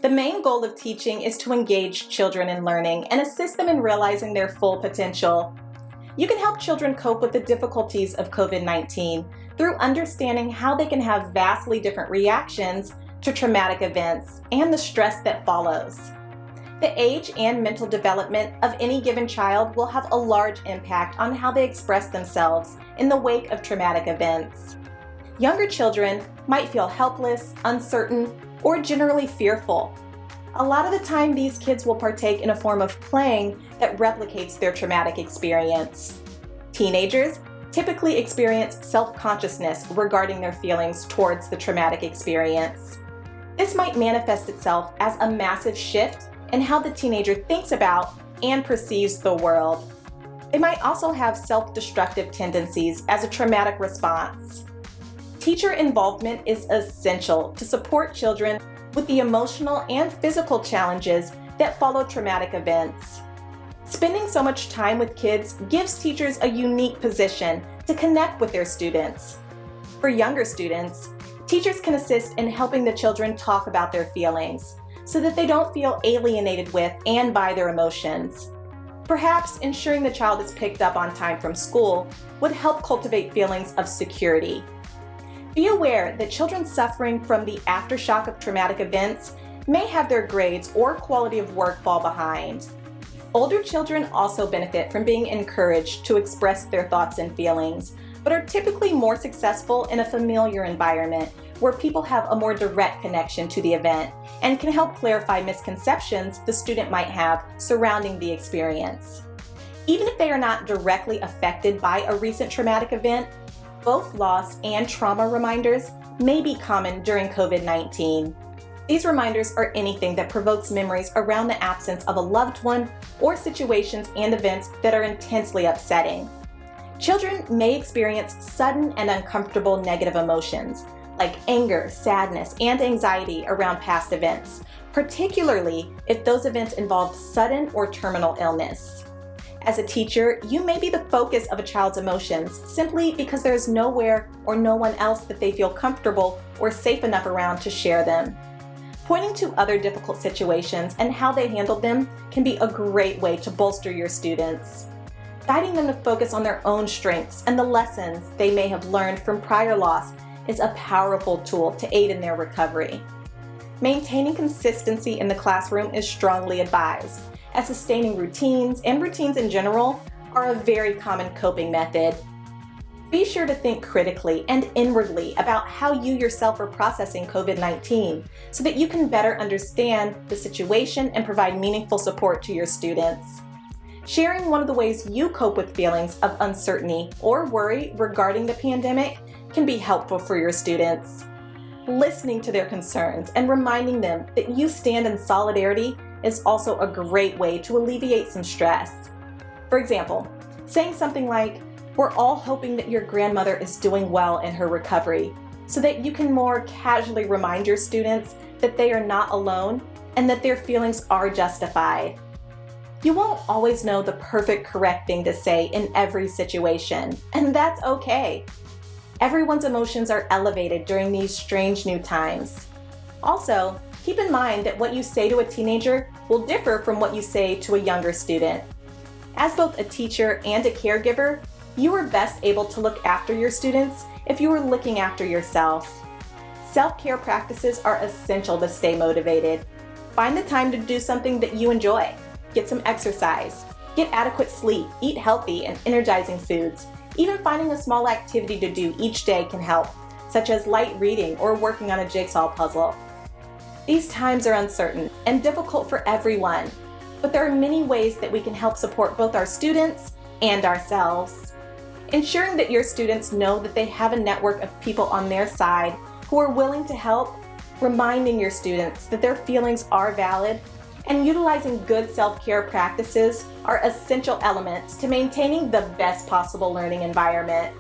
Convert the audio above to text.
The main goal of teaching is to engage children in learning and assist them in realizing their full potential. You can help children cope with the difficulties of COVID-19 through understanding how they can have vastly different reactions to traumatic events and the stress that follows. The age and mental development of any given child will have a large impact on how they express themselves in the wake of traumatic events. Younger children might feel helpless, uncertain, or generally fearful. A lot of the time, these kids will partake in a form of playing that replicates their traumatic experience. Teenagers typically experience self-consciousness regarding their feelings towards the traumatic experience. This might manifest itself as a massive shift in how the teenager thinks about and perceives the world. They might also have self-destructive tendencies as a traumatic response. Teacher involvement is essential to support children with the emotional and physical challenges that follow traumatic events. Spending so much time with kids gives teachers a unique position to connect with their students. For younger students, teachers can assist in helping the children talk about their feelings so that they don't feel alienated with and by their emotions. Perhaps ensuring the child is picked up on time from school would help cultivate feelings of security. Be aware that children suffering from the aftershock of traumatic events may have their grades or quality of work fall behind. Older children also benefit from being encouraged to express their thoughts and feelings, but are typically more successful in a familiar environment where people have a more direct connection to the event and can help clarify misconceptions the student might have surrounding the experience. Even if they are not directly affected by a recent traumatic event, both loss and trauma reminders may be common during COVID-19. These reminders are anything that provokes memories around the absence of a loved one or situations and events that are intensely upsetting. Children may experience sudden and uncomfortable negative emotions like anger, sadness, and anxiety around past events, particularly if those events involved sudden or terminal illness. As a teacher, you may be the focus of a child's emotions simply because there is nowhere or no one else that they feel comfortable or safe enough around to share them. Pointing to other difficult situations and how they handled them can be a great way to bolster your students. Guiding them to focus on their own strengths and the lessons they may have learned from prior loss is a powerful tool to aid in their recovery. Maintaining consistency in the classroom is strongly advised, as sustaining routines and routines in general are a very common coping method. Be sure to think critically and inwardly about how you yourself are processing COVID-19 so that you can better understand the situation and provide meaningful support to your students. Sharing one of the ways you cope with feelings of uncertainty or worry regarding the pandemic can be helpful for your students. Listening to their concerns and reminding them that you stand in solidarity is also a great way to alleviate some stress. For example, saying something like, "We're all hoping that your grandmother is doing well in her recovery," so that you can more casually remind your students that they are not alone and that their feelings are justified. You won't always know the perfect correct thing to say in every situation, and that's okay. Everyone's emotions are elevated during these strange new times. Also, keep in mind that what you say to a teenager will differ from what you say to a younger student. As both a teacher and a caregiver, you are best able to look after your students if you are looking after yourself. Self-care practices are essential to stay motivated. Find the time to do something that you enjoy. Get some exercise. Get adequate sleep. Eat healthy and energizing foods. Even finding a small activity to do each day can help, such as light reading or working on a jigsaw puzzle. These times are uncertain and difficult for everyone, but there are many ways that we can help support both our students and ourselves. Ensuring that your students know that they have a network of people on their side who are willing to help, reminding your students that their feelings are valid, and utilizing good self-care practices are essential elements to maintaining the best possible learning environment.